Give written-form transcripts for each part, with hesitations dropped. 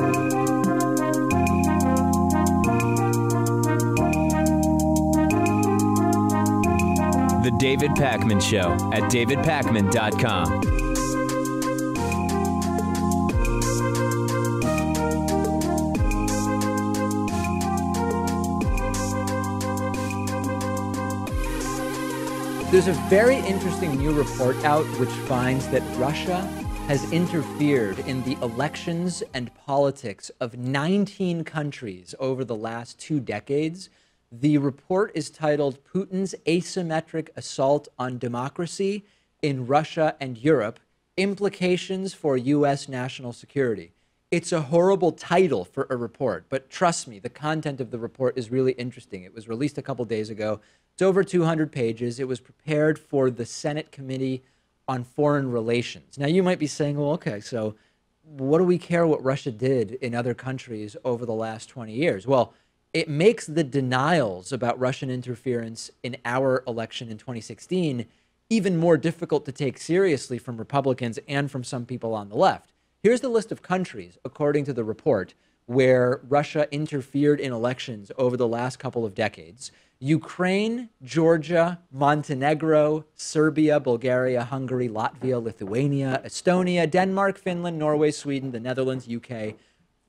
The David Pakman Show at davidpakman.com. There's a very interesting new report out which finds that Russia has interfered in the elections and politics of 19 countries over the last 2 decades. The report is titled Putin's Asymmetric Assault on Democracy in Russia and Europe, Implications for U.S. National Security. It's a horrible title for a report, but trust me, the content of the report is really interesting. It was released a couple days ago. It's over 200 pages. It was prepared for the Senate Committee on Foreign Relations. Now, you might be saying, well, okay, so what do we care what Russia did in other countries over the last 20 years? Well, it makes the denials about Russian interference in our election in 2016 even more difficult to take seriously from Republicans and from some people on the left. Here's the list of countries, according to the report, where Russia interfered in elections over the last couple of decades. Ukraine, Georgia, Montenegro, Serbia, Bulgaria, Hungary, Latvia, Lithuania, Estonia, Denmark, Finland, Norway, Sweden, the Netherlands, UK,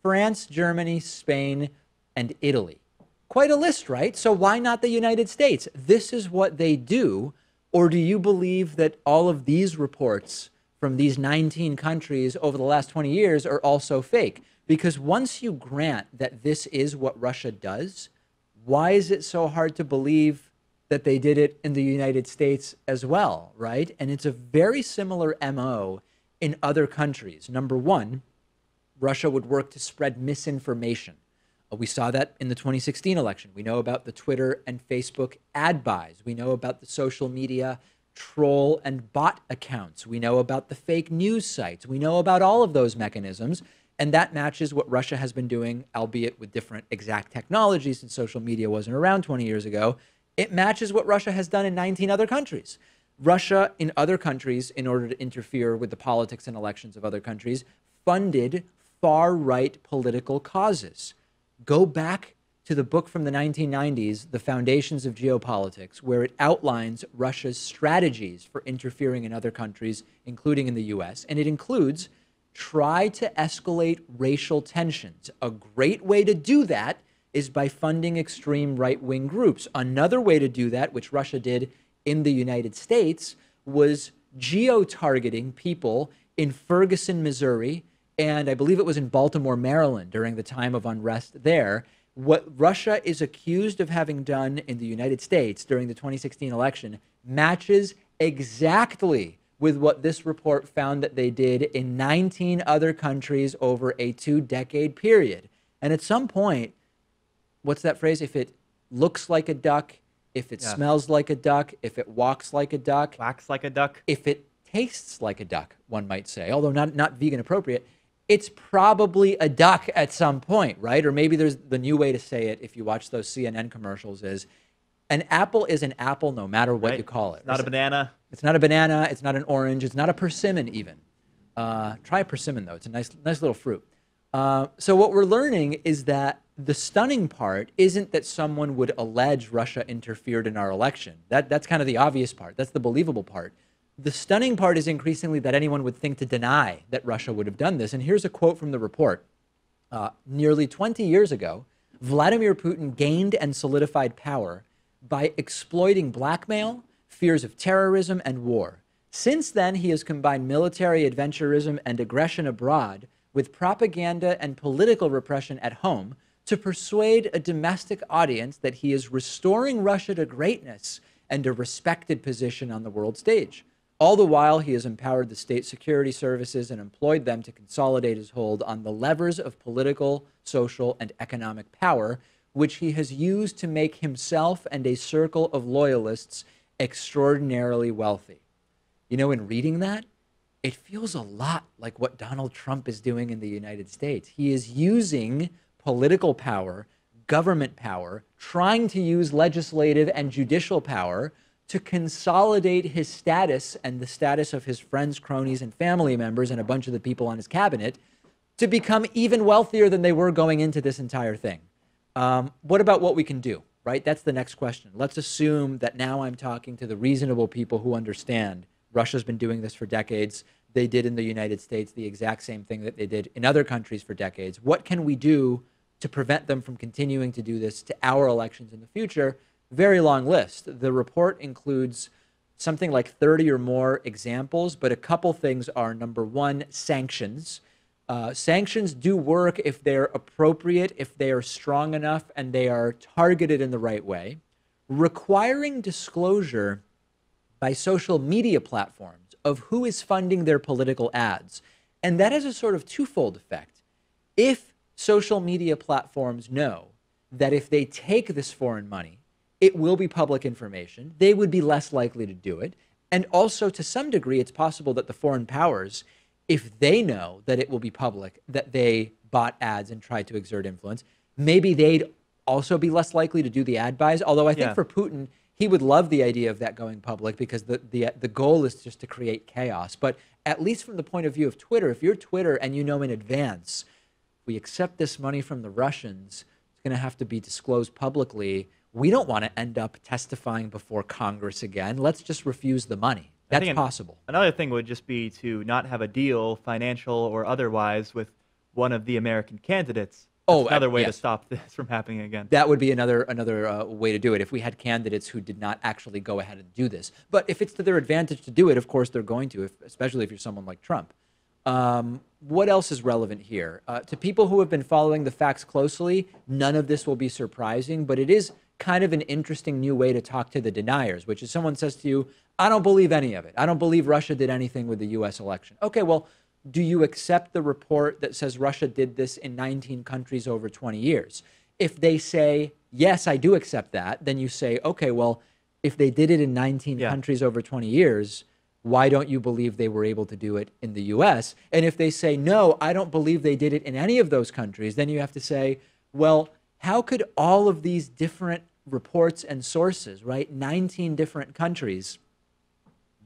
France, Germany, Spain, and Italy. Quite a list, right? So why not the United States? This is what they do. Or do you believe that all of these reports from these 19 countries over the last 20 years are also fake? Because once you grant that this is what Russia does, why is it so hard to believe that they did it in the United States as well, right? And it's a very similar MO in other countries. Number one, Russia would work to spread misinformation. We saw that in the 2016 election. We know about the Twitter and Facebook ad buys. We know about the social media troll and bot accounts. We know about the fake news sites. We know about all of those mechanisms. And that matches what Russia has been doing, albeit with different exact technologies since social media wasn't around 20 years ago. It matches what Russia has done in 19 other countries. Russia, in other countries, in order to interfere with the politics and elections of other countries, funded far-right political causes. Go back to the book from the 1990s, The Foundations of Geopolitics, where it outlines Russia's strategies for interfering in other countries, including in the US. And it includes try to escalate racial tensions. A great way to do that is by funding extreme right-wing groups. Another way to do that, which Russia did in the United States, was geo-targeting people in Ferguson, Missouri, and I believe it was in Baltimore, Maryland during the time of unrest there. What Russia is accused of having done in the United States during the 2016 election matches exactly with what this report found that they did in 19 other countries over a 2-decade period. And at some point, what's that phrase? If it looks like a duck, if it smells like a duck, if it walks like a duck, quacks like a duck, if it tastes like a duck, one might say, although not vegan appropriate, it's probably a duck at some point, right? Or maybe there's the new way to say it if you watch those CNN commercials is an apple is an apple no matter what you call it. It's not a banana. It's not a banana. It's not an orange. It's not a persimmon even. Try a persimmon though. It's a nice little fruit. So what we're learning is that the stunning part isn't that someone would allege Russia interfered in our election. That's kind of the obvious part. That's the believable part. The stunning part is increasingly that anyone would think to deny that Russia would have done this. And here's a quote from the report. Nearly 20 years ago, Vladimir Putin gained and solidified power by exploiting blackmail, fears of terrorism, and war. Since then, he has combined military adventurism and aggression abroad with propaganda and political repression at home to persuade a domestic audience that he is restoring Russia to greatness and a respected position on the world stage. All the while, he has empowered the state security services and employed them to consolidate his hold on the levers of political, social, and economic power, which he has used to make himself and a circle of loyalists extraordinarily wealthy. You know, in reading that, it feels a lot like what Donald Trump is doing in the United States. He is using political power, government power, trying to use legislative and judicial power to consolidate his status and the status of his friends, cronies, and family members and a bunch of the people on his cabinet to become even wealthier than they were going into this entire thing. What about what we can do, right? That's the next question. Let's assume that now I'm talking to the reasonable people who understand Russia's been doing this for decades. They did in the United States the exact same thing that they did in other countries for decades. What can we do to prevent them from continuing to do this to our elections in the future? Very long list. The report includes something like 30 or more examples, but a couple things are, number one, sanctions. Sanctions do work if they're appropriate, if they are strong enough, and they are targeted in the right way. Requiring disclosure by social media platforms of who is funding their political ads. And that has a sort of twofold effect. If social media platforms know that if they take this foreign money, it will be public information, they would be less likely to do it. And also, to some degree, it's possible that the foreign powers, if they know that it will be public, that they bought ads and tried to exert influence, maybe they'd also be less likely to do the ad buys. Although I think for Putin, he would love the idea of that going public because the goal is just to create chaos. But at least from the point of view of Twitter, if you're Twitter and you know in advance, we accept this money from the Russians, it's going to have to be disclosed publicly. We don't want to end up testifying before Congress again. Let's just refuse the money. That's possible. Another thing would just be to not have a deal, financial or otherwise, with one of the American candidates. That's another way to stop this from happening again. That would be another way to do it if we had candidates who did not actually go ahead and do this. But if it's to their advantage to do it, of course they're going to, especially if you're someone like Trump. What else is relevant here? To people who have been following the facts closely, none of this will be surprising, but it is kind of an interesting new way to talk to the deniers, which is someone says to you, I don't believe any of it. I don't believe Russia did anything with the U.S. election. Okay, well, do you accept the report that says Russia did this in 19 countries over 20 years? If they say, yes, I do accept that, then you say, okay, well, if they did it in 19 countries over 20 years, why don't you believe they were able to do it in the U.S.? And if they say, no, I don't believe they did it in any of those countries, then you have to say, well, how could all of these different reports and sources, right, 19 different countries,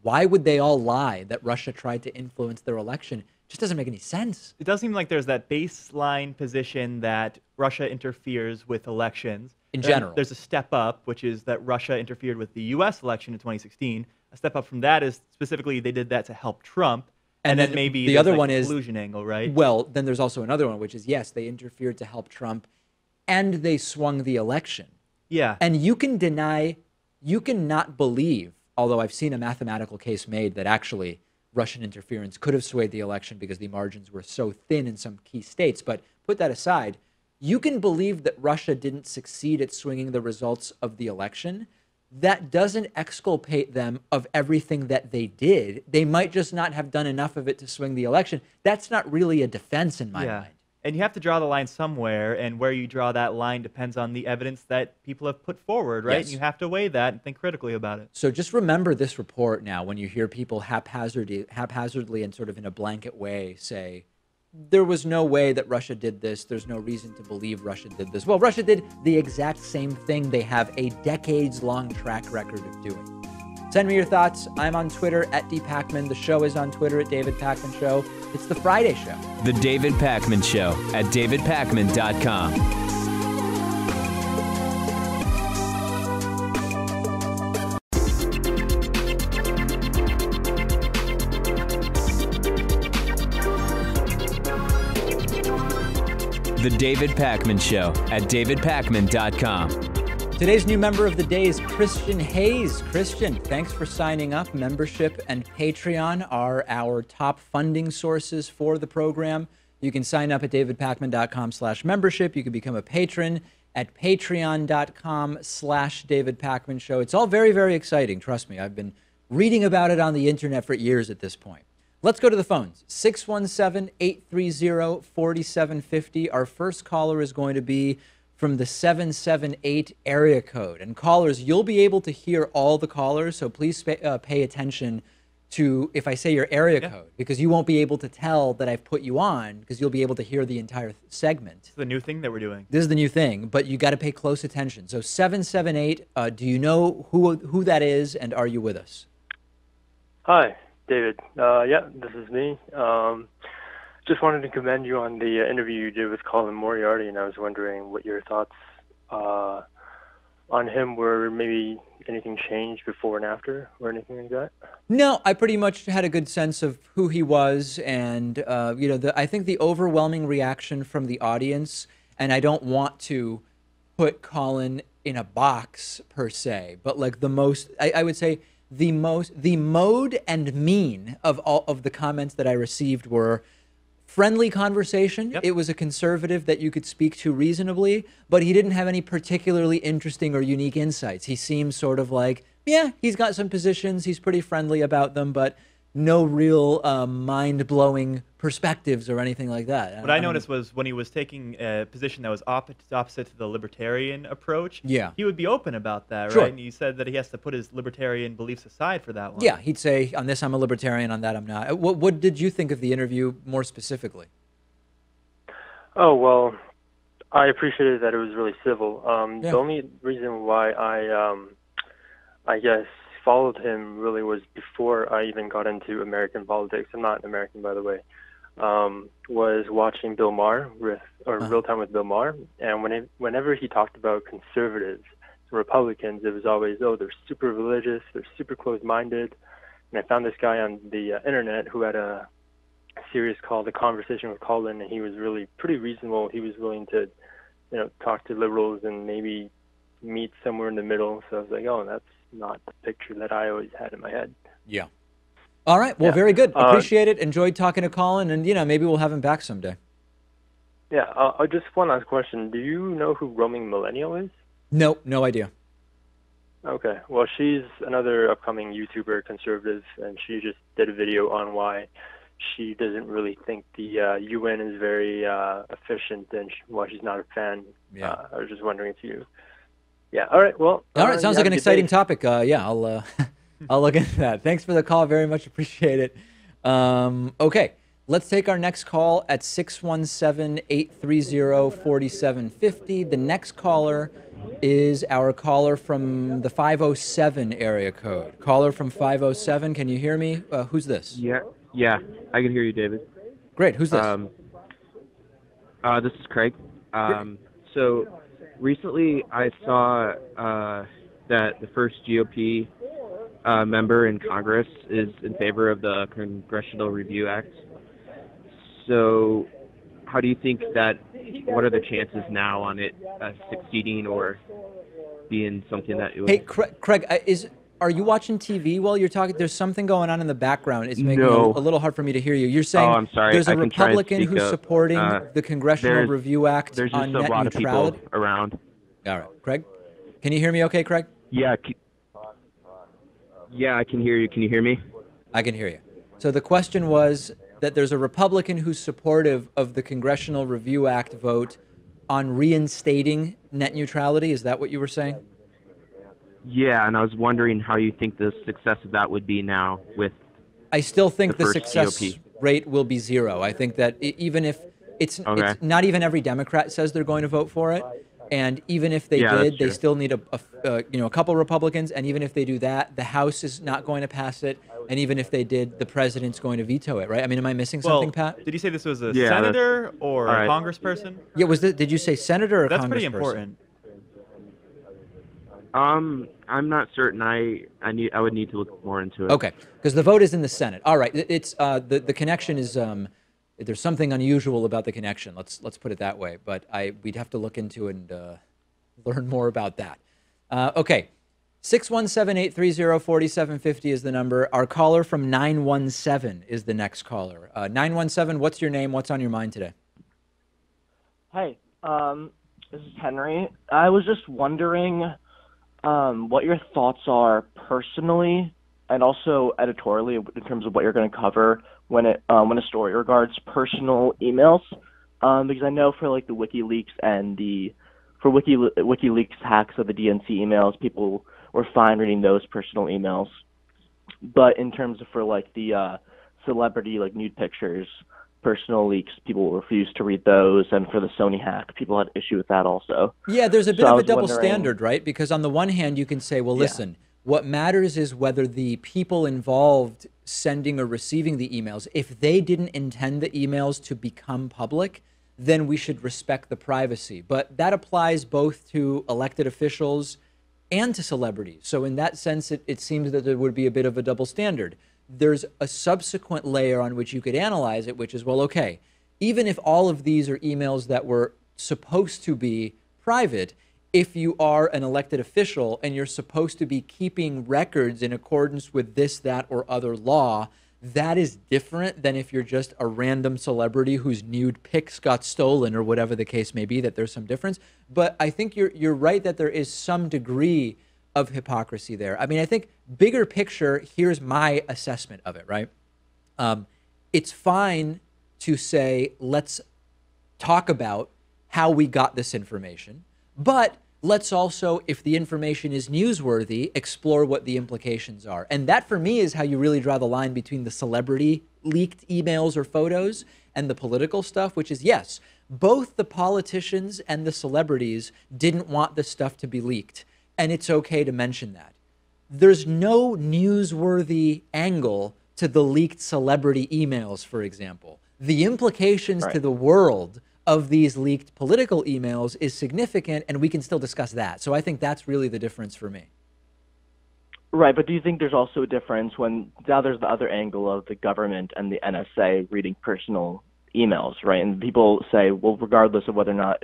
why would they all lie that Russia tried to influence their election? It just doesn't make any sense. It does seem like there's that baseline position that Russia interferes with elections. In general. There's a step up, which is that Russia interfered with the U.S. election in 2016. A step up from that is specifically they did that to help Trump. And then maybe the other one is collusion angle, right? Well, then there's also another one, which is, yes, they interfered to help Trump and they swung the election. Yeah. And you can deny, you can not believe, although I've seen a mathematical case made that actually Russian interference could have swayed the election because the margins were so thin in some key states. But put that aside, you can believe that Russia didn't succeed at swinging the results of the election. That doesn't exculpate them of everything that they did. They might just not have done enough of it to swing the election. That's not really a defense in my mind. And you have to draw the line somewhere, and where you draw that line depends on the evidence that people have put forward, right? Yes. And you have to weigh that and think critically about it. So just remember this report now when you hear people haphazardly and sort of in a blanket way say, there was no way that Russia did this. There's no reason to believe Russia did this. Well, Russia did the exact same thing they have a decades-long track record of doing. Send me your thoughts. I'm on Twitter at @dpacman. The show is on Twitter at David Pakman Show. It's the Friday show. The David Pakman Show at davidpakman.com. The David Pakman Show at davidpakman.com. Today's new member of the day is Christian Hayes. Christian, thanks for signing up. Membership and Patreon are our top funding sources for the program. You can sign up at davidpakman.com/membership. You can become a patron at patreon.com/David Pakman Show. It's all very, very exciting. Trust me, I've been reading about it on the internet for years at this point. Let's go to the phones. 617-830-4750. Our first caller is going to be from the 778 area code. And callers, you'll be able to hear all the callers, so please pay attention to if I say your area code, because you won't be able to tell that I've put you on, because you'll be able to hear the entire segment. It's the new thing that we're doing. This is the new thing, but you got to pay close attention. So 778, do you know who that is, and are you with us? Hi, David. Yeah, this is me. Just wanted to commend you on the interview you did with Colin Moriarty, and I was wondering what your thoughts on him were. Maybe anything changed before and after, or anything like that? No, I pretty much had a good sense of who he was, and I think the overwhelming reaction from the audience, and I don't want to put Colin in a box per se, but like I would say the mode and mean of all of the comments that I received were friendly conversation. Yep. It was a conservative that you could speak to reasonably, but he didn't have any particularly interesting or unique insights. He seemed sort of like, yeah, he's got some positions, he's pretty friendly about them, but no real mind-blowing perspectives or anything like that. What I noticed was when he was taking a position that was opposite to the libertarian approach, yeah, he would be open about that, sure, right? And he said that he has to put his libertarian beliefs aside for that one. Yeah, he'd say, on this I'm a libertarian, on that I'm not. What did you think of the interview more specifically? Oh, well, I appreciated that it was really civil. Yeah. The only reason why I guess, followed him really was before I even got into American politics. I'm not an American, by the way. Was watching Bill Maher Real Time with Bill Maher, and whenever he talked about conservatives, Republicans, it was always, oh, they're super religious, they're super closed-minded. And I found this guy on the internet who had a series called The Conversation with Colin, and he was really pretty reasonable. He was willing to, talk to liberals and maybe meet somewhere in the middle. So I was like, oh, that's not the picture that I always had in my head. Yeah. All right. Well, yeah. Very good. Appreciate it. Enjoyed talking to Colin, and maybe we'll have him back someday. Yeah. Just one last question. Do you know who Roaming Millennial is? No, no idea. Okay. Well, she's another upcoming YouTuber, conservative, and she just did a video on why she doesn't really think the UN is very efficient, and why she's not a fan. Yeah. I was just wondering if you. Yeah. All right. Well. All right. Sounds like an exciting day. topic. Yeah, I'll I'll look into that. Thanks for the call. Very much appreciate it. Okay. Let's take our next call at 617-830-4750. The next caller is our caller from the 507 area code. Caller from 507. Can you hear me? Who's this? Yeah, I can hear you, David. Great. Who's this? This is Craig. So recently I saw that the first GOP member in Congress is in favor of the Congressional Review Act. So how do you think what are the chances now on it succeeding or being something that it would... Hey, Craig, are you watching TV while you're talking? There's something going on in the background. It's making it a little hard for me to hear you. You're saying I'm sorry. There's a Republican who's supporting the Congressional Review Act on net neutrality. There's just a lot of people around. All right. Craig, can you hear me okay, Craig? Yeah. Yeah, I can hear you. Can you hear me? I can hear you. So the question was that there's a Republican who's supportive of the Congressional Review Act vote on reinstating net neutrality. Is that what you were saying? Yeah, and I was wondering how you think the success of that would be now with... I still think the success GOP rate will be zero. I think that even if it's not even every Democrat says they're going to vote for it, and even if they did, they still need a couple Republicans, and even if they do that, the House is not going to pass it, and even if they did, the president's going to veto it, right? I mean, am I missing something, Pat? Did you say this was a senator or a congressperson? Yeah, did you say senator or That's congressperson? pretty important. I'm not certain. I would need to look more into it. Okay, because the vote is in the Senate. All right, it's the connection is there's something unusual about the connection. Let's put it that way. But we'd have to look into it and learn more about that. Okay, 617-830-4750 is the number. Our caller from 917 is the next caller. 917, what's your name? What's on your mind today? Hi, this is Henry. I was just wondering what your thoughts are personally and also editorially in terms of what you're going to cover when a story regards personal emails, because I know for like the WikiLeaks and for WikiLeaks hacks of the DNC emails, people were fine reading those personal emails, but in terms of for like the celebrity like nude pictures, personal leaks, people refused to read those, and for the Sony hack, people had issue with that also. Yeah, there's a bit of a double standard, right? Because on the one hand, you can say, well, listen, what matters is whether the people involved sending or receiving the emails, if they didn't intend the emails to become public, then we should respect the privacy. But that applies both to elected officials and to celebrities. So in that sense, it seems that there would be a bit of a double standard. There's a subsequent layer on which you could analyze it, which is, well, okay, even if all of these are emails that were supposed to be private, if you are an elected official and you're supposed to be keeping records in accordance with this, that, or other law, that is different than if you're just a random celebrity whose nude pics got stolen or whatever the case may be, that there's some difference. But I think you're right that there is some degree of hypocrisy there. I mean, I think bigger picture, here's my assessment of it, right? It's fine to say, let's talk about how we got this information, but let's also, if the information is newsworthy, explore what the implications are. And that, for me, is how you really draw the line between the celebrity leaked emails or photos and the political stuff, which is, yes, both the politicians and the celebrities didn't want the stuff to be leaked. And it's okay to mention that. There's no newsworthy angle to the leaked celebrity emails, for example. The implications to the world of these leaked political emails is significant, and we can still discuss that. So I think that's really the difference for me. Right, but do you think there's also a difference when now there's the other angle of the government and the NSA reading personal emails, right? And people say, well, regardless of whether or not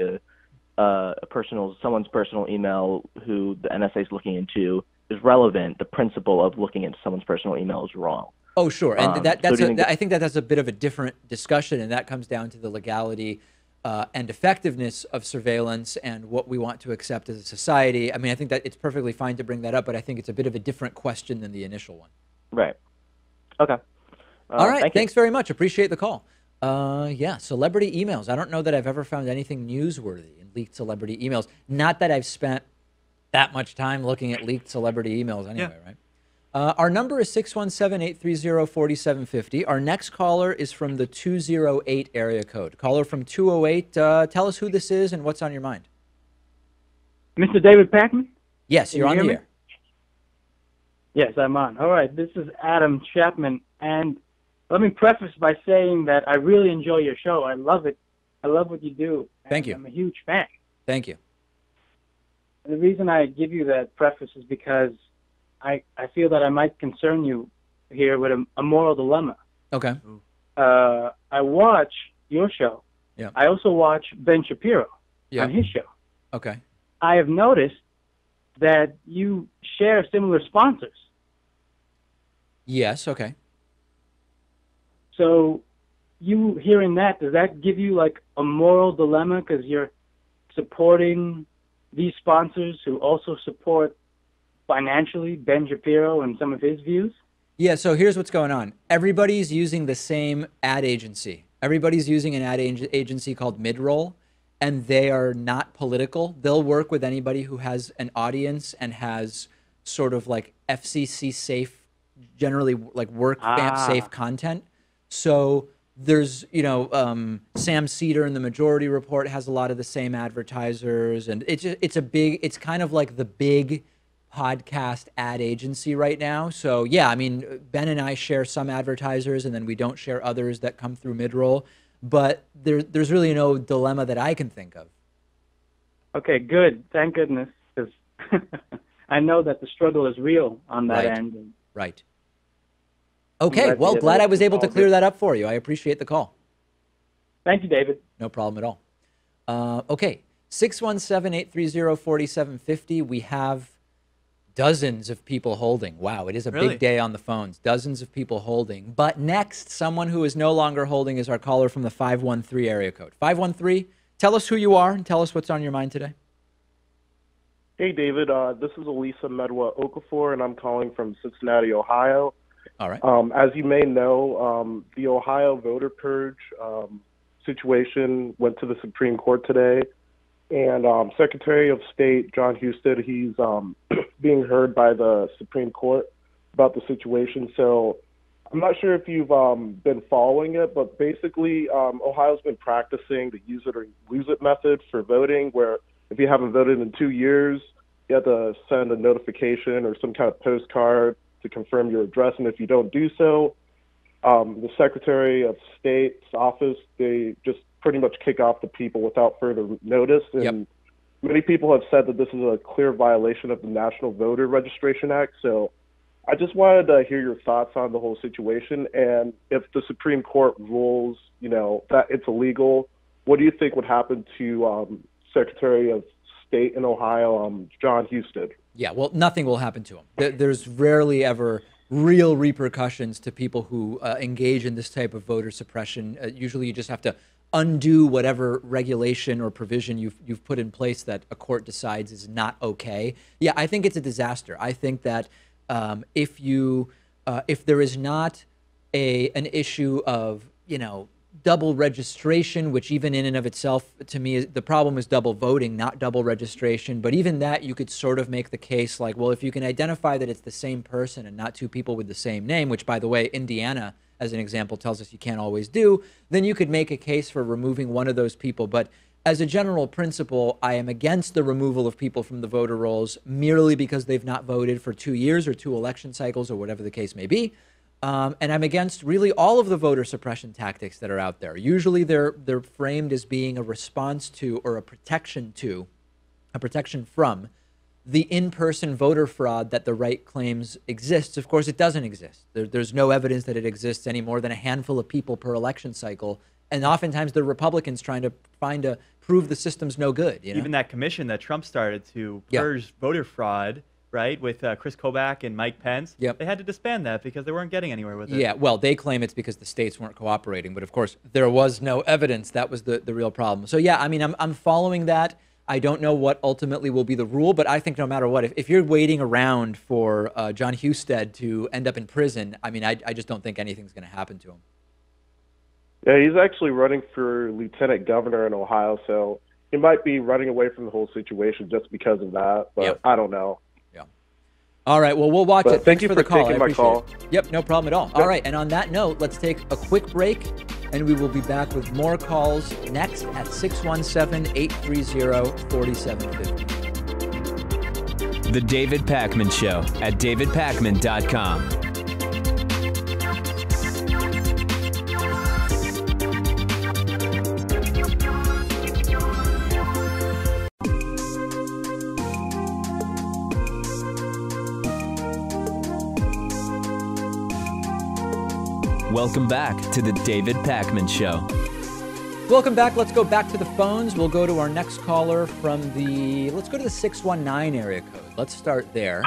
someone's personal email who the NSA is looking into is relevant, the principle of looking into someone's personal email is wrong. Oh, sure. And I think that's a bit of a different discussion, and that comes down to the legality and effectiveness of surveillance and what we want to accept as a society. I mean, I think that it's perfectly fine to bring that up, but I think it's a bit of a different question than the initial one. Right. Okay. All right. Thanks very much. Appreciate the call. Yeah, celebrity emails. I don't know that I've ever found anything newsworthy in leaked celebrity emails. Not that I've spent that much time looking at leaked celebrity emails anyway, right? Our number is 617-830-4750. Our next caller is from the 208 area code. Caller from 208, tell us who this is and what's on your mind. Mr. David Pakman? Yes, you're on the air. Yes, I'm on. All right, this is Adam Chapman, and let me preface by saying that I really enjoy your show. I love it. I love what you do. Thank you. I'm a huge fan. Thank you. And the reason I give you that preface is because I feel that I might concern you here with a moral dilemma. Okay. I watch your show. Yeah. I also watch Ben Shapiro on his show. Okay. I have noticed that you share similar sponsors. Yes, okay. So you hearing that, does that give you like a moral dilemma because you're supporting these sponsors who also support financially Ben Shapiro and some of his views? Yeah, so here's what's going on. Everybody's using the same ad agency. Everybody's using an ad agency called Midroll, and they are not political. They'll work with anybody who has an audience and has sort of like FCC safe, generally like work safe content. So there's, Sam Cedar in the Majority Report has a lot of the same advertisers, and it's kind of like the big podcast ad agency right now. So yeah, I mean, Ben and I share some advertisers, and then we don't share others that come through Midroll. But there's really no dilemma that I can think of. Okay, good. Thank goodness, because I know that the struggle is real on that end. Right. Okay, well, glad I was able to clear that up for you. I appreciate the call. Thank you, David. No problem at all. Okay, 617-830-4750. We have dozens of people holding. Wow, it is a big day on the phones. Dozens of people holding. But next, someone who is no longer holding is our caller from the 513 area code. 513, tell us who you are and tell us what's on your mind today. Hey, David. This is Elisa Medwa Okafor, and I'm calling from Cincinnati, Ohio. All right. As you may know, the Ohio voter purge situation went to the Supreme Court today. And Secretary of State John Husted, he's being heard by the Supreme Court about the situation. So I'm not sure if you've been following it, but basically Ohio's been practicing the use it or lose it method for voting, where if you haven't voted in 2 years, you have to send a notification or some kind of postcard to confirm your address, and if you don't do so, the Secretary of State's office, they just pretty much kick off the people without further notice. And many people have said that this is a clear violation of the National Voter Registration Act. So I just wanted to hear your thoughts on the whole situation. And if the Supreme Court rules, that it's illegal, what do you think would happen to Secretary of State in Ohio, John Husted? Yeah, well, nothing will happen to him. There's rarely ever real repercussions to people who engage in this type of voter suppression. Usually you just have to undo whatever regulation or provision you've put in place that a court decides is not okay. Yeah, I think it's a disaster. I think that if there is not an issue of, double registration, which even in and of itself, to me, the problem is double voting, not double registration. But even that, you could sort of make the case like, well, if you can identify that it's the same person and not two people with the same name, which, by the way, Indiana, as an example, tells us you can't always do, then you could make a case for removing one of those people. But as a general principle, I am against the removal of people from the voter rolls merely because they've not voted for 2 years or 2 election cycles or whatever the case may be. And I'm against really all of the voter suppression tactics that are out there. Usually they're framed as being a response to or a protection from the in-person voter fraud that the right claims exists. Of course, it doesn't exist. There's no evidence that it exists any more than a handful of people per election cycle. And oftentimes they're Republicans trying to prove the system's no good. Even that commission that Trump started to purge voter fraud, right, with Chris Kobach and Mike Pence, they had to disband that because they weren't getting anywhere with it. Yeah, well, they claim it's because the states weren't cooperating, but of course, there was no evidence. That was the real problem. So yeah, I mean, I'm following that. I don't know what ultimately will be the rule, but I think no matter what, if you're waiting around for John Husted to end up in prison, I mean, I just don't think anything's going to happen to him. Yeah, he's actually running for lieutenant governor in Ohio, so he might be running away from the whole situation just because of that, but I don't know. All right, well, we'll watch it. Thank you for taking my call. Yep, no problem at all. All right, and on that note, let's take a quick break, and we will be back with more calls next at 617-830-4750. The David Pakman Show at davidpakman.com. Welcome back to the David Pakman Show. Welcome back. Let's go back to the phones. We'll go to our next caller from let's go to the 619 area code. Let's start there.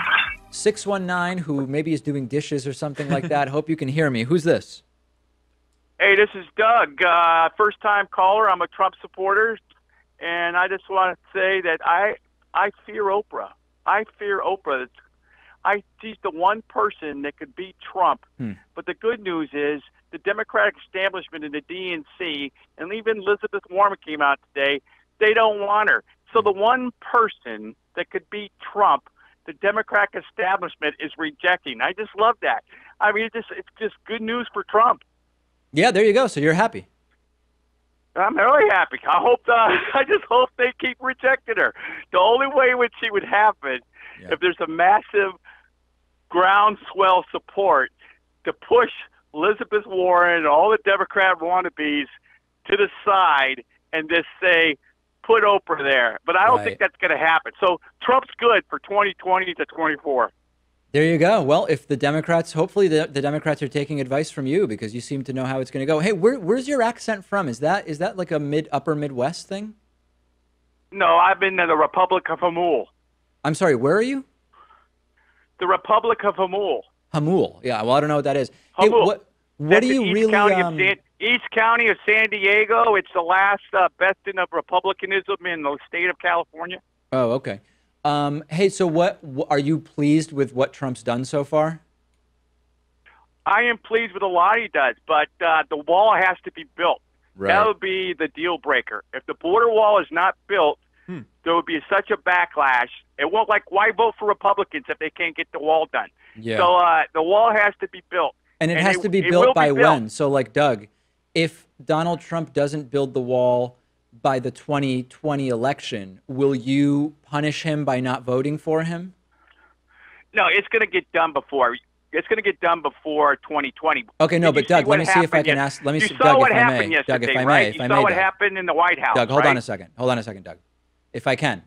619, who maybe is doing dishes or something like that. Hope you can hear me. Who's this? Hey, this is Doug. First-time caller. I'm a Trump supporter. And I just want to say that I fear Oprah. I fear Oprah. She's the one person that could beat Trump. But the good news is the Democratic establishment in the DNC, and even Elizabeth Warren came out today, they don't want her. So the one person that could beat Trump, the Democratic establishment is rejecting. I just love that. I mean, it's just good news for Trump. Yeah, there you go. So you're happy. I'm really happy. I just hope they keep rejecting her. The only way in which she would happen, if there's a massive groundswell support to push Elizabeth Warren and all the Democrat wannabes to the side and just say, put Oprah there. But I don't think that's going to happen. So Trump's good for 2020 to 24. There you go. Well, if the Democrats, hopefully the Democrats are taking advice from you because you seem to know how it's going to go. Hey, where's your accent from? Is that like a upper Midwest thing? No, I've been in the Republic of Hamul. I'm sorry, where are you? The Republic of Hamul. Hamul. Yeah, well, I don't know what that is. Hey, Hamul. What do you East really... East County of San Diego. It's the last bastion of republicanism in the state of California. Oh, okay. Hey, so what are you pleased with what Trump's done so far? I am pleased with a lot he does, but the wall has to be built. Right. That would be the deal breaker. If the border wall is not built, there would be such a backlash. It won't, why vote for Republicans if they can't get the wall done? Yeah. So the wall has to be built. And it has to be built by when? So, Doug, if Donald Trump doesn't build the wall by the 2020 election, will you punish him by not voting for him? No, it's going to get done before. It's going to get done before 2020. Okay, no, but Doug, let me see if I can ask. Let me see, Doug, if I may. Doug, if I may, you saw what happened in the White House. Doug, hold on a second. Hold on a second, Doug. If I can.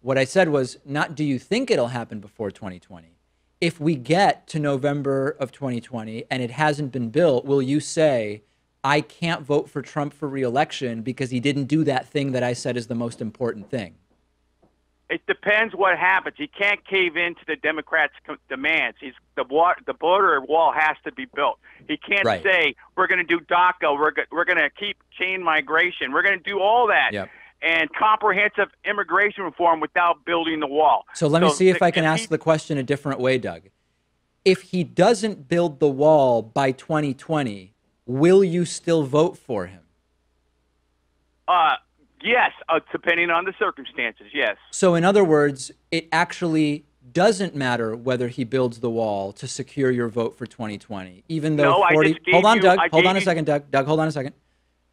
What I said was not do you think it'll happen before 2020? If we get to November of 2020 and it hasn't been built, will you say, I can't vote for Trump for re-election because he didn't do that thing that I said is the most important thing? It depends what happens. He can't cave into the Democrats' demands. The border wall has to be built. He can't say, we're going to do DACA, we're going to keep chain migration, we're going to do all that, and comprehensive immigration reform without building the wall. So let me see if I can ask the question a different way, Doug. If he doesn't build the wall by 2020, will you still vote for him? Yes, depending on the circumstances, yes. So in other words, it actually doesn't matter whether he builds the wall to secure your vote for 2020, even though 40... Hold on, Doug. Hold on a second, Doug. Doug, hold on a second.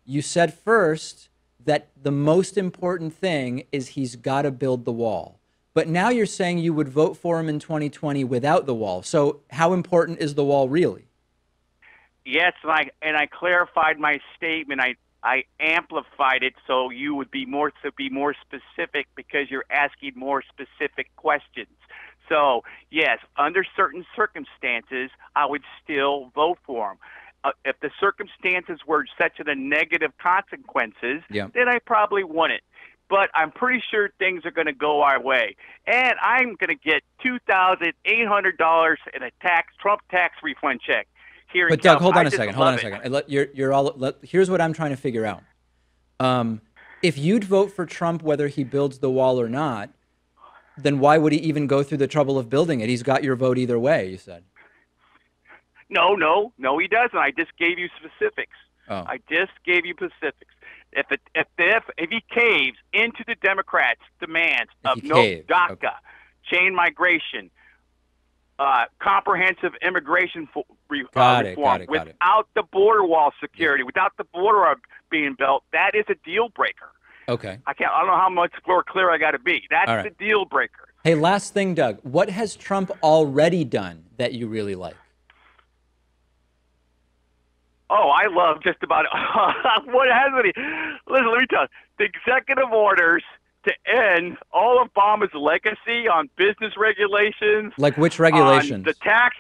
You said first that the most important thing is he's got to build the wall. But now you're saying you would vote for him in 2020 without the wall. So how important is the wall really? Yes, and I clarified my statement. I amplified it so you would be more specific because you're asking more specific questions. So, yes, under certain circumstances, I would still vote for him. If the circumstances were such a negative consequences, then I probably wouldn't. But I'm pretty sure things are going to go our way. And I'm going to get $2,800 in a Trump tax refund check. But Doug, hold on a second. Hold on a second. Here's what I'm trying to figure out. If you'd vote for Trump whether he builds the wall or not, then why would he even go through the trouble of building it? He got your vote either way, you said. No, he doesn't. I just gave you specifics. Oh. I just gave you specifics. If he caves into the Democrats' demands of DACA, chain migration, comprehensive immigration reform, without the border wall security, without the border being built, that is a deal breaker. Okay. I don't know how much more clear I got to be. That's the deal breaker. Hey, last thing, Doug. What has Trump already done that you really like? Oh, I love just about what hasn't he? Listen, let me tell you. The executive orders to end all of Obama's legacy on business regulations. Like which regulations? The tax.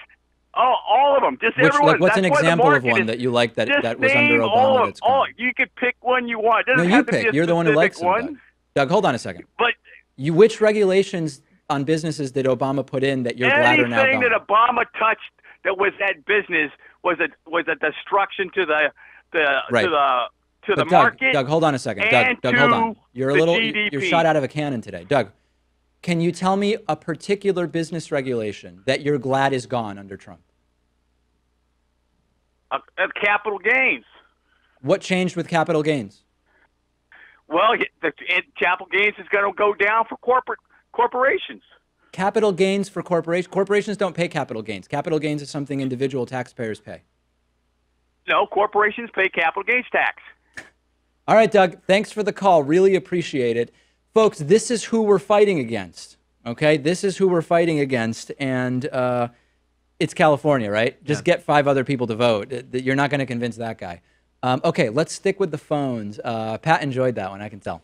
Oh, all of them. Just everyone. Like what's an example of one that you like that was under Obama? You could pick one you want. No, you pick. You're the one who likes them, Doug. Doug, hold on a second. But which regulations on businesses did Obama put in that you're glad are now gone? Anything that Obama touched that was that business was a destruction to the market. Doug, hold on a second. Doug, hold on. You're shot out of a cannon today. Doug, can you tell me a particular business regulation that you're glad is gone under Trump? Capital gains. What changed with capital gains? Well, capital gains is going to go down for corporations. Capital gains for corporations? Corporations don't pay capital gains. Capital gains is something individual taxpayers pay. No, corporations pay capital gains tax. All right, Doug, thanks for the call. Really appreciate it. Folks, this is who we're fighting against, okay? This is who we're fighting against, and it's California, right? Just get 5 other people to vote. You're not going to convince that guy. Okay, let's stick with the phones. Pat enjoyed that one, I can tell.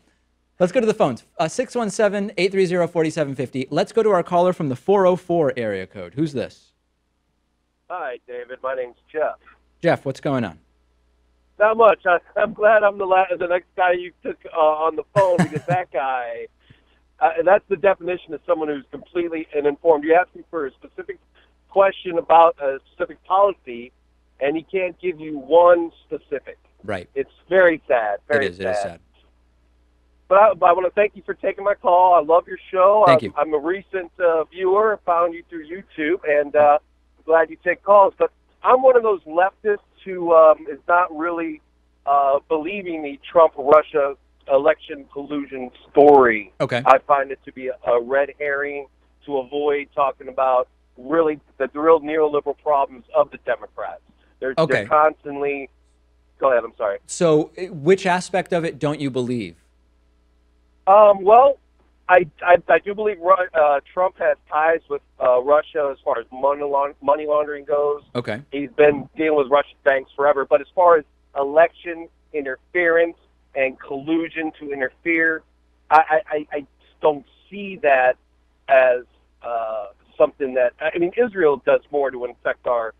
Let's go to the phones. 617-830-4750. Let's go to our caller from the 404 area code. Who's this? Hi, David. My name's Jeff. Jeff, what's going on? Not much. I'm glad I'm the next guy you took on the phone because that guy, and that's the definition of someone who's completely uninformed. You ask him for a specific question about a specific policy, and he can't give you one specific. Right. It's very sad. Very sad. It is sad. But I want to thank you for taking my call. I love your show. Thank you. I'm a recent viewer. I found you through YouTube, and I'm glad you take calls. But I'm one of those leftists who is not really believing the Trump-Russia election collusion story. Okay. I find it to be a red herring to avoid talking about really the real neoliberal problems of the Democrats. They're constantly... Go ahead, I'm sorry. So which aspect of it don't you believe? Well, I do believe Trump has ties with Russia as far as money laundering goes. Okay. He's been dealing with Russian banks forever. But as far as election interference and collusion to interfere, I just don't see that as something that, I mean, Israel does more to infect our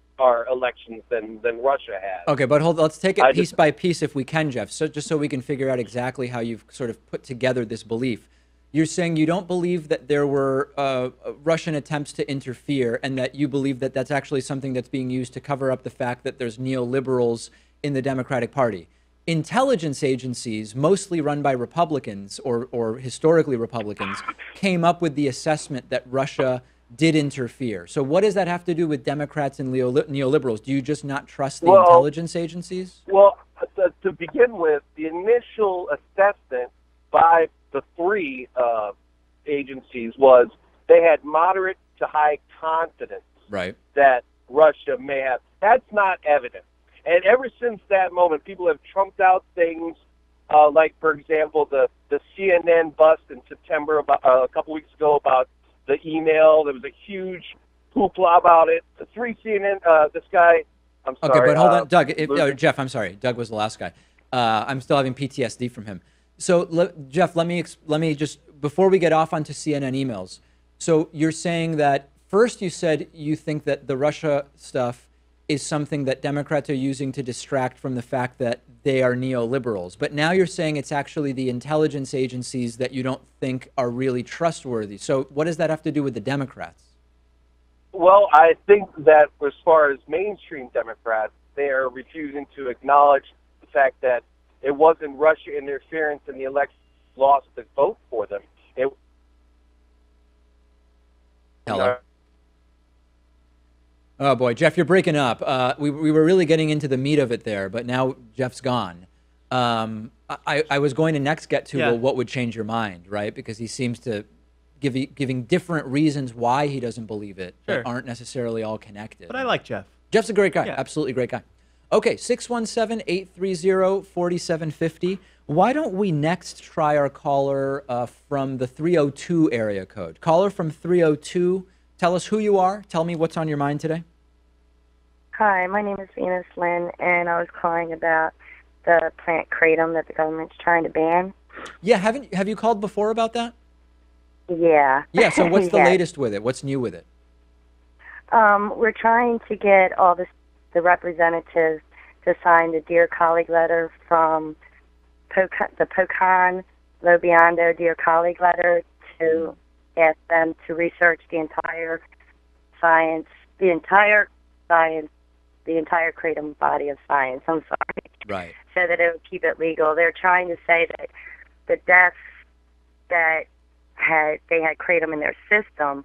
elections than Russia has. Okay, but hold on. Let's take it piece by piece if we can, Jeff, so just so we can figure out exactly how you've sort of put together this belief. You're saying you don't believe that there were Russian attempts to interfere, and that you believe that that's actually something that's being used to cover up the fact that there's neoliberals in the Democratic Party. Intelligence agencies, mostly run by Republicans or historically Republicans, came up with the assessment that Russia did interfere. So what does that have to do with Democrats and neoliberals? Do you just not trust the intelligence agencies? Well, to begin with, the initial assessment by the three agencies was they had moderate to high confidence that Russia may have. That's not evident. And ever since that moment, people have trumped out things like, for example, the CNN bust in September about a couple weeks ago about the email. There was a huge hoopla about it. The three CNN, this guy, I'm sorry. Okay, but hold on, Doug. Jeff, I'm sorry. Doug was the last guy. I'm still having PTSD from him. So, Jeff, let me just, before we get off onto CNN emails, so you're saying that first you said you think that the Russia stuff is something that Democrats are using to distract from the fact that they are neoliberals. But now you're saying it's actually the intelligence agencies that you don't think are really trustworthy. So what does that have to do with the Democrats? Well, I think that as far as mainstream Democrats, they are refusing to acknowledge the fact that it wasn't Russia interference in the election lost the vote for them. Hello. Oh, boy, Jeff, you're breaking up. We were really getting into the meat of it there, but now Jeff's gone. I was going to next get to, well, what would change your mind, right? Because he seems to giving different reasons why he doesn't believe it that aren't necessarily all connected. But I like Jeff. Jeff's a great guy, absolutely great guy. Okay, 617-830-4750. Why don't we next try our caller from the 302 area code? Caller from 302, tell us who you are. Tell me what's on your mind today. Hi, my name is Venus Lynn, and I was calling about the plant kratom that the government's trying to ban. Yeah, have you called before about that? Yeah. Yeah, so what's the latest with it? What's new with it? We're trying to get all the representatives to sign the Dear Colleague letter from the Pocan Lobiando Dear Colleague letter to ask them to research the entire kratom body of science. I'm sorry. Right. So that it would keep it legal. They're trying to say that the deaths that they had kratom in their system,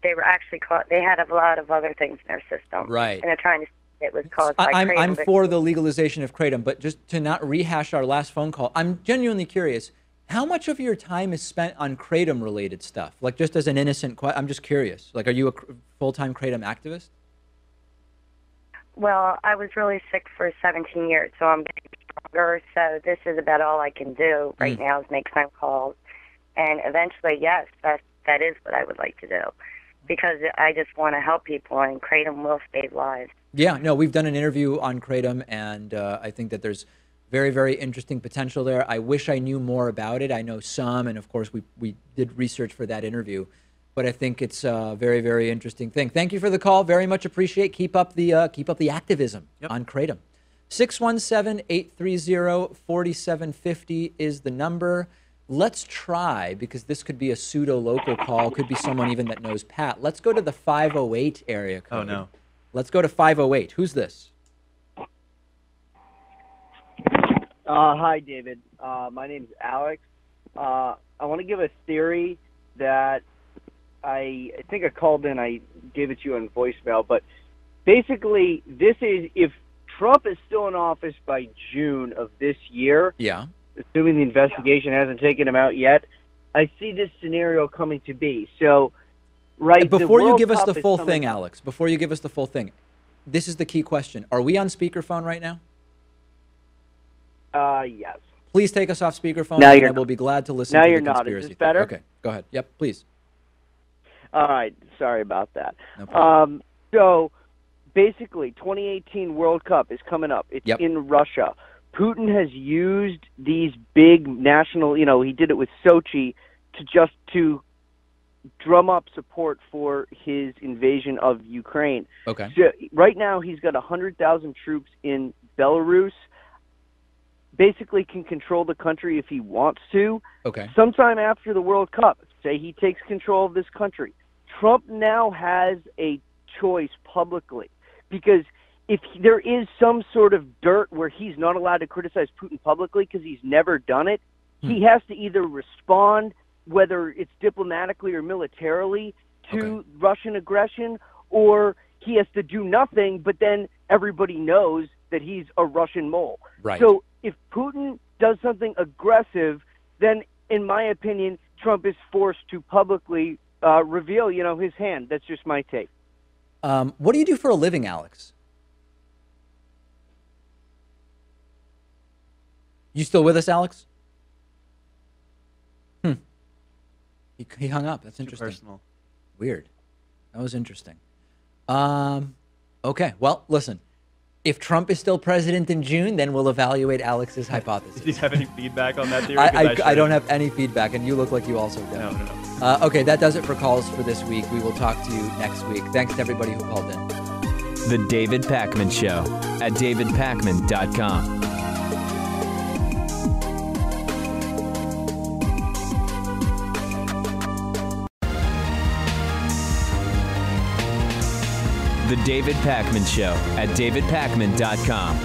they were actually caught. They had a lot of other things in their system. Right. And they're trying to say it was caused by kratom. I'm for the legalization of kratom, but just to not rehash our last phone call, I'm genuinely curious. How much of your time is spent on kratom-related stuff? Like, just as an innocent question, I'm just curious. Like, are you a full-time kratom activist? Well, I was really sick for 17 years, so I'm getting stronger. So this is about all I can do right now is make phone calls. And eventually, yes, that is what I would like to do, because I just want to help people, and kratom will save lives. Yeah, no, we've done an interview on kratom, and I think that there's very, very interesting potential there. I wish I knew more about it. I know some, and of course we did research for that interview, but I think it's a very, very interesting thing. Thank you for the call. Very much appreciate. Keep up the activism on kratom. 617-830-4750 is the number. Let's try, because this could be a pseudo-local call, could be someone even that knows Pat. Let's go to the 508 area code. Oh, no. Let's go to 508. Who's this? Hi, David. My name's Alex. I want to give a theory that I think I called in. I gave it to you on voicemail. But basically, this is if Trump is still in office by June of this year, assuming the investigation hasn't taken him out yet, I see this scenario coming to be. So, right before you give us the full thing, Alex, before you give us the full thing, this is the key question. Are we on speakerphone right now? Yes. Please take us off speakerphone, Now and you're I will be glad to listen now to you're the not. conspiracy Is this theory. better? Okay, go ahead. Yep, please. All right. Sorry about that. No problem. So basically, 2018 World Cup is coming up. It's in Russia. Putin has used these big national, he did it with Sochi to drum up support for his invasion of Ukraine. Okay. So right now, he's got 100,000 troops in Belarus. Basically can control the country if he wants to. Okay. Sometime after the World Cup, say he takes control of this country, Trump now has a choice publicly, because if there is some sort of dirt where he's not allowed to criticize Putin publicly because he's never done it, he has to either respond, whether it's diplomatically or militarily, to Russian aggression, or he has to do nothing, but then everybody knows that he's a Russian mole. Right. So if Putin does something aggressive, then, in my opinion, Trump is forced to publicly reveal, his hand. That's just my take. What do you do for a living, Alex? You still with us, Alex? He hung up. That's interesting. Too personal. Weird. That was interesting. Okay. Well, listen. If Trump is still president in June, then we'll evaluate Alex's hypothesis. Do you have any feedback on that theory? I don't have any feedback, and you look like you also do. No. Okay, that does it for calls for this week. We will talk to you next week. Thanks to everybody who called in. The David Pakman Show at davidpakman.com. The David Pakman Show at davidpakman.com.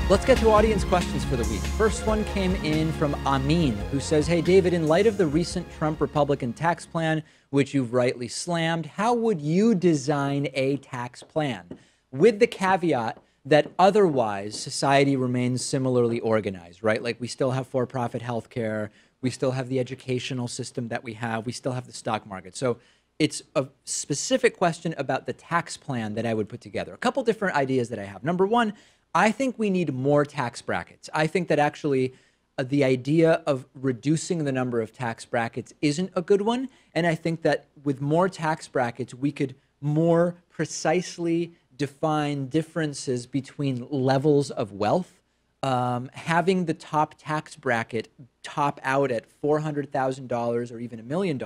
Let's get to audience questions for the week. First one came in from Amin, who says, hey, David, in light of the recent Trump Republican tax plan, which you've rightly slammed, how would you design a tax plan? With the caveat that otherwise society remains similarly organized, right? Like we still have for-profit healthcare, we still have the educational system that we have, we still have the stock market. So it's a specific question about the tax plan that I would put together. A couple different ideas that I have. Number one, I think we need more tax brackets. I think that actually the idea of reducing the number of tax brackets isn't a good one. And I think that with more tax brackets, we could more precisely define differences between levels of wealth. Having the top tax bracket top out at $400,000 or even $1 million,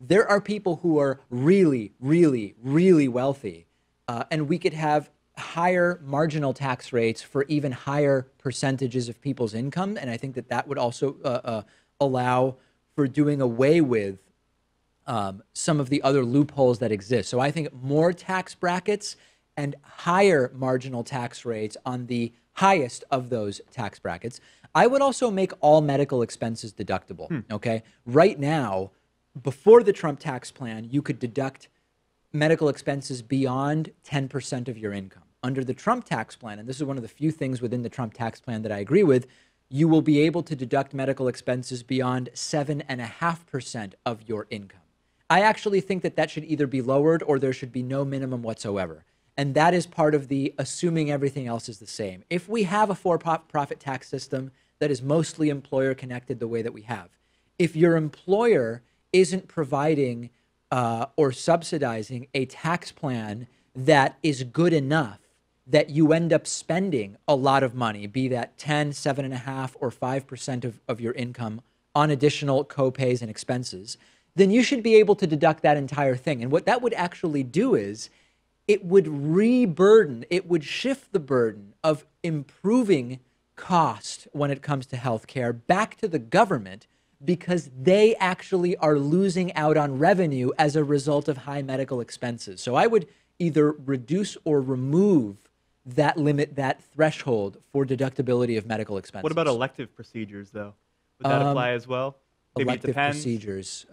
there are people who are really, really, really wealthy. And we could have higher marginal tax rates for even higher percentages of people's income. And I think that that would also allow for doing away with some of the other loopholes that exist. So I think more tax brackets and higher marginal tax rates on the highest of those tax brackets. I would also make all medical expenses deductible, okay? Right now, before the Trump tax plan, you could deduct medical expenses beyond 10% of your income. Under the Trump tax plan, and this is one of the few things within the Trump tax plan that I agree with, you will be able to deduct medical expenses beyond 7.5% of your income. I actually think that that should either be lowered or there should be no minimum whatsoever. And that is part of the assuming everything else is the same. If we have a for-profit tax system that is mostly employer connected the way that we have, if your employer isn't providing or subsidizing a tax plan that is good enough that you end up spending a lot of money, be that 10, 7.5, or 5% of your income on additional co-pays and expenses, then you should be able to deduct that entire thing. And what that would actually do is it would re-burden, it would shift the burden of improving cost when it comes to healthcare back to the government, because they actually are losing out on revenue as a result of high medical expenses. So I would either reduce or remove that limit, that threshold for deductibility of medical expenses. What about elective procedures, though? Would that apply as well? Maybe Elective it depends. procedures.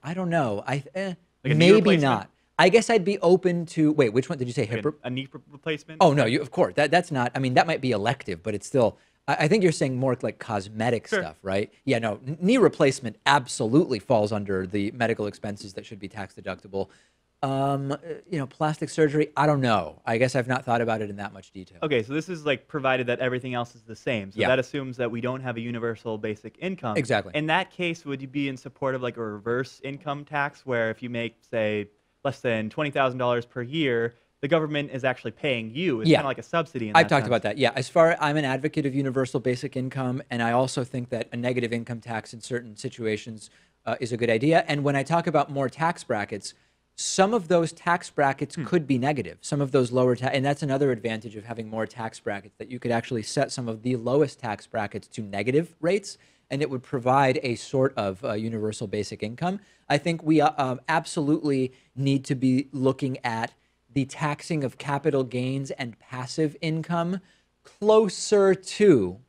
I don't know. Like a knee maybe replacement? not. I guess I'd be open to, wait, which one did you say? Like a knee replacement? Oh, no, of course. That's not, I mean, that might be elective, but it's still, I think you're saying more like cosmetic stuff, right? Yeah, no, knee replacement absolutely falls under the medical expenses that should be tax deductible. Plastic surgery, I don't know. I guess I've not thought about it in that much detail. Okay, so this is like provided that everything else is the same. So that assumes that we don't have a universal basic income. Exactly. In that case, would you be in support of like a reverse income tax where if you make, say, less than $20,000 per year, the government is actually paying you? It's kind of like a subsidy in that I've talked sense. about that. Yeah, I'm an advocate of universal basic income, and I also think that a negative income tax in certain situations is a good idea. And when I talk about more tax brackets, some of those tax brackets could be negative. Some of those lower and that's another advantage of having more tax brackets, that you could actually set some of the lowest tax brackets to negative rates, and it would provide a sort of universal basic income. I think we absolutely need to be looking at the taxing of capital gains and passive income closer to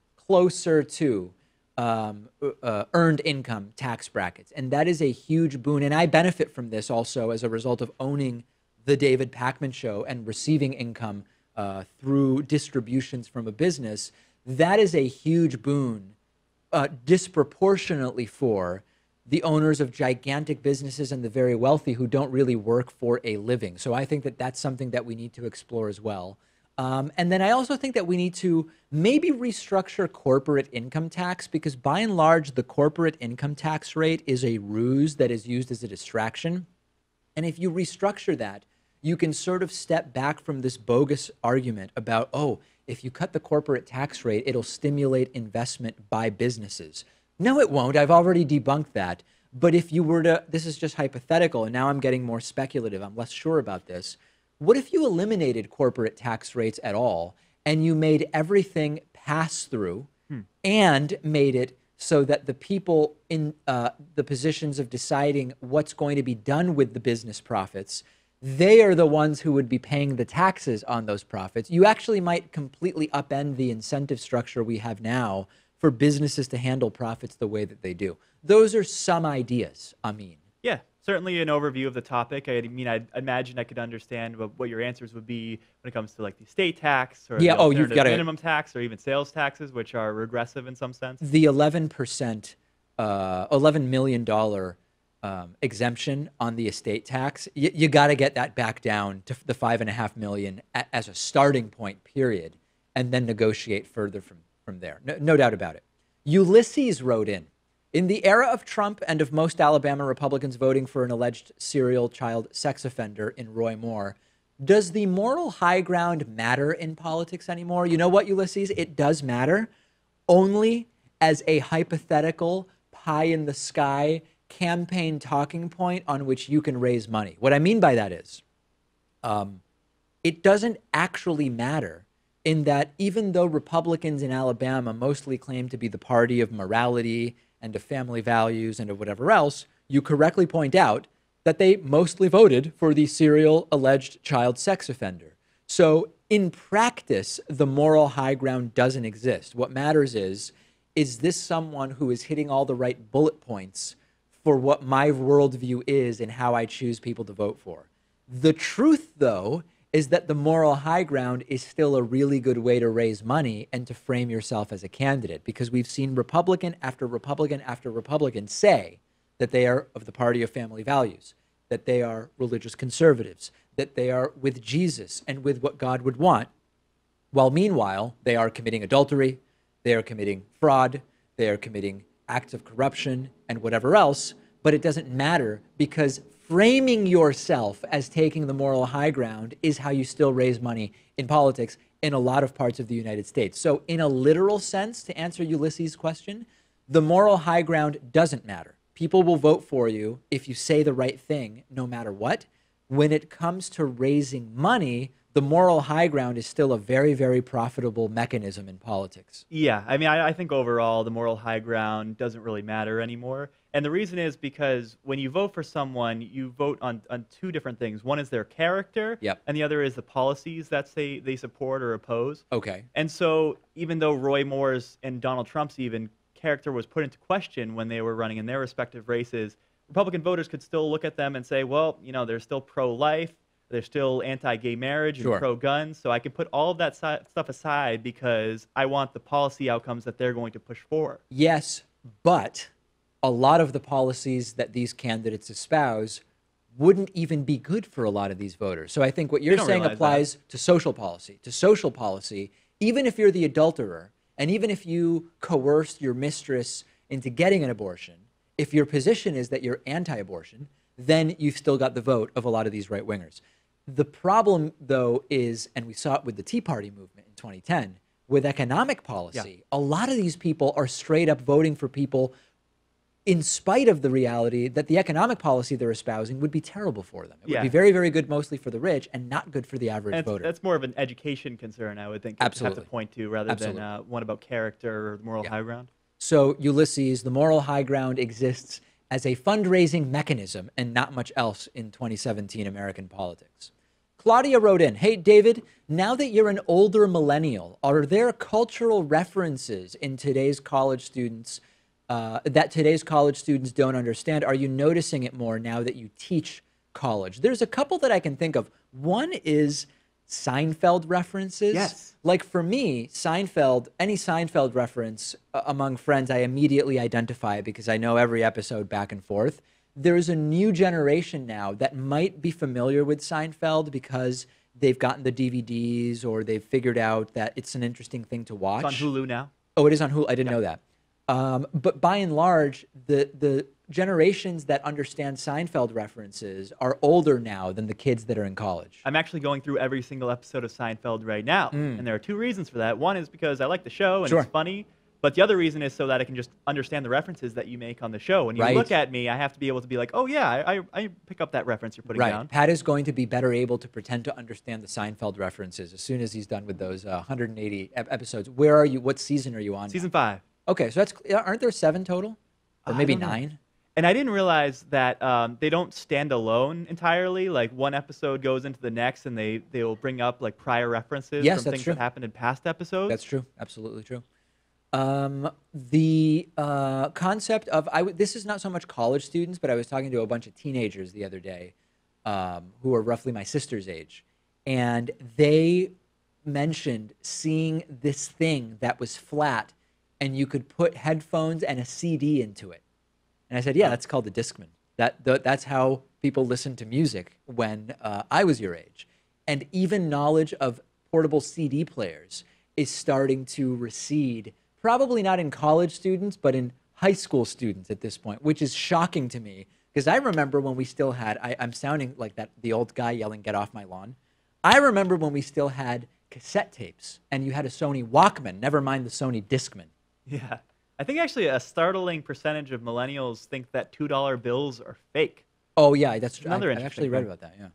earned income tax brackets. And that is a huge boon. And I benefit from this also as a result of owning the David Pakman Show and receiving income through distributions from a business. That is a huge boon disproportionately for the owners of gigantic businesses and the very wealthy who don't really work for a living. So I think that that's something that we need to explore as well. And then I also think that we need to maybe restructure corporate income tax, because by and large, the corporate income tax rate is a ruse that is used as a distraction. And if you restructure that, you can sort of step back from this bogus argument about, oh, if you cut the corporate tax rate, it'll stimulate investment by businesses. No, it won't. I've already debunked that. But if you were to, this is just hypothetical, and now I'm getting more speculative, I'm less sure about this. What if you eliminated corporate tax rates at all and you made everything pass through and made it so that the people in the positions of deciding what's going to be done with the business profits, they are the ones who would be paying the taxes on those profits? You actually might completely upend the incentive structure we have now for businesses to handle profits the way that they do. Those are some ideas, Amin. Yeah, certainly an overview of the topic. I mean, I imagine I could understand what your answers would be when it comes to like the estate tax or the you've got minimum tax or even sales taxes, which are regressive in some sense. The 11%, $11 million exemption on the estate tax, you got to get that back down to the $5.5 million as a starting point, period, and then negotiate further from there. No doubt about it. Ulysses wrote in the era of Trump and of most Alabama Republicans voting for an alleged serial child sex offender in Roy Moore, does the moral high ground matter in politics anymore? You know what, Ulysses? It does matter, only as a hypothetical pie in the sky campaign talking point on which you can raise money. What I mean by that is, it doesn't actually matter, in that even though Republicans in Alabama mostly claim to be the party of morality and of family values and of whatever else, you correctly point out that they mostly voted for the serial alleged child sex offender. So in practice, the moral high ground doesn't exist. What matters is this someone who is hitting all the right bullet points for what my worldview is and how I choose people to vote for? The truth, though, is that the moral high ground is still a really good way to raise money and to frame yourself as a candidate, because we've seen Republican after Republican after Republican say that they are of the party of family values, that they are religious conservatives, that they are with Jesus and with what God would want, while meanwhile they are committing adultery, they are committing fraud, they are committing acts of corruption and whatever else. But it doesn't matter, because framing yourself as taking the moral high ground is how you still raise money in politics in a lot of parts of the United States. So in a literal sense, to answer Ulysses' question, the moral high ground doesn't matter. People will vote for you if you say the right thing, no matter what. When it comes to raising money, the moral high ground is still a very, very profitable mechanism in politics. Yeah, I mean, I think overall the moral high ground doesn't really matter anymore. And the reason is because when you vote for someone, you vote on two different things. One is their character, and the other is the policies that they support or oppose. Okay. And so even though Roy Moore's and Donald Trump's even character was put into question when they were running in their respective races, Republican voters could still look at them and say, well, you know, they're still pro-life, they're still anti-gay marriage and pro-gun, so I can put all of that stuff aside because I want the policy outcomes that they're going to push for. Yes, but a lot of the policies that these candidates espouse wouldn't even be good for a lot of these voters. So I think what you're saying applies to social policy. To social policy, even if you're the adulterer, and even if you coerced your mistress into getting an abortion, if your position is that you're anti-abortion, then you've still got the vote of a lot of these right-wingers. The problem, though, is, and we saw it with the Tea Party movement in 2010, with economic policy, a lot of these people are straight up voting for people in spite of the reality that the economic policy they're espousing would be terrible for them. It would be very, very good mostly for the rich and not good for the average voter. That's more of an education concern, I would think, Absolutely. have to point to, rather than one about character or moral high ground. So, Ulysses, the moral high ground exists as a fundraising mechanism and not much else in 2017 American politics. Claudia wrote in, hey, David, now that you're an older millennial, are there cultural references in today's college students that today's college students don't understand? Are you noticing it more now that you teach college? There's a couple that I can think of. One is Seinfeld references. Yes. Like for me, Seinfeld, any Seinfeld reference among friends, I immediately identify because I know every episode back and forth. There's a new generation now that might be familiar with Seinfeld because they've gotten the DVDs or they've figured out that it's an interesting thing to watch. It's on Hulu now. Oh, it is on Hulu. I didn't know that. But by and large, the generations that understand Seinfeld references are older now than the kids that are in college. I'm actually going through every single episode of Seinfeld right now. And there are two reasons for that. One is because I like the show and it's funny. But the other reason is so that I can just understand the references that you make on the show. When you look at me, I have to be able to be like, oh, yeah, I pick up that reference you're putting down. Pat is going to be better able to pretend to understand the Seinfeld references as soon as he's done with those 180 episodes. Where are you? What season are you on? Season 5. Okay, so aren't there 7 total? Or maybe 9? And I didn't realize that they don't stand alone entirely. Like one episode goes into the next and they will bring up like prior references from things that happened in past episodes. That's true. Absolutely true. The concept of, this is not so much college students, but I was talking to a bunch of teenagers the other day who are roughly my sister's age. And they mentioned seeing this thing that was flat and you could put headphones and a CD into it. And I said, yeah, that's called a Discman. That's how people listen to music when I was your age. And even knowledge of portable CD players is starting to recede, probably not in college students, but in high school students at this point, which is shocking to me. Because I remember when we still had, I'm sounding like the old guy yelling, get off my lawn. I remember when we still had cassette tapes and you had a Sony Walkman, never mind the Sony Discman. Yeah. I think actually a startling percentage of millennials think that $2 bills are fake. Oh, yeah, that's true. Another I actually read about that, yeah.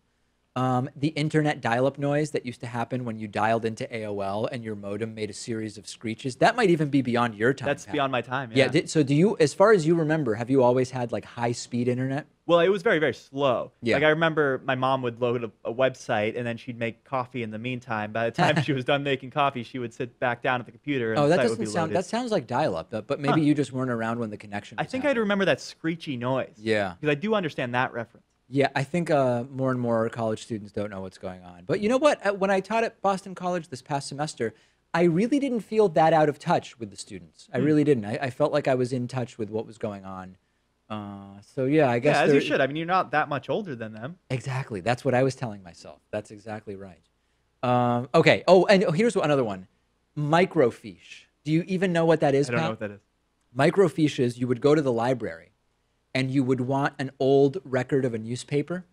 The internet dial-up noise that used to happen when you dialed into AOL and your modem made a series of screeches, that might even be beyond your time. That's beyond my time, yeah. So do you, as far as you remember, have you always had like high-speed internet? Well, it was very, very slow. Yeah. Like I remember my mom would load a website and then she'd make coffee in the meantime. By the time she was done making coffee, she would sit back down at the computer and the site would be loaded. That sounds like dial-up, but maybe you just weren't around when the connection was I think I'd remember that screechy noise. Yeah. Because I do understand that reference. Yeah, I think more and more college students don't know what's going on. But you know what? When I taught at Boston College this past semester, I really didn't feel that out of touch with the students. I really didn't. I felt like I was in touch with what was going on. So yeah, I guess. Yeah, as you should. I mean, you're not that much older than them. Exactly. That's what I was telling myself. That's exactly right. Okay. Oh, and here's another one. Microfiche. Do you even know what that is, Pat? I don't know what that is. Microfiches, you would go to the library and you would want an old record of a newspaper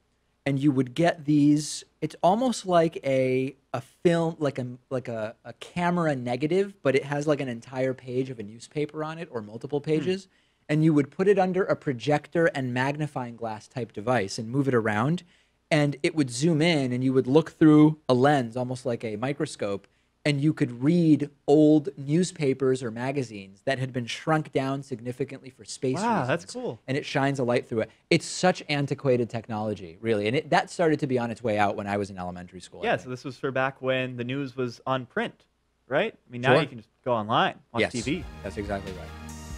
and you would get these, it's almost like a film, like a camera negative, but it has like an entire page of a newspaper on it or multiple pages. And you would put it under a projector and magnifying glass type device and move it around. And it would zoom in and you would look through a lens, almost like a microscope, and you could read old newspapers or magazines that had been shrunk down significantly for space reasons. Wow, that's cool. And it shines a light through it. It's such antiquated technology, really. And that started to be on its way out when I was in elementary school. Yeah, so this was for back when the news was on print, right? I mean, now you can just go online, watch TV. That's exactly right.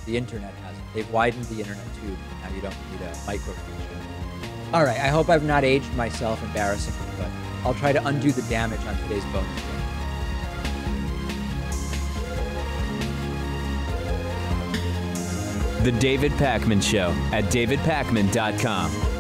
The internet has it. They've widened the internet tube. Now you don't need a microfiche. All right, I hope I've not aged myself embarrassingly, but I'll try to undo the damage on today's bonus show. The David Pakman Show at davidpakman.com.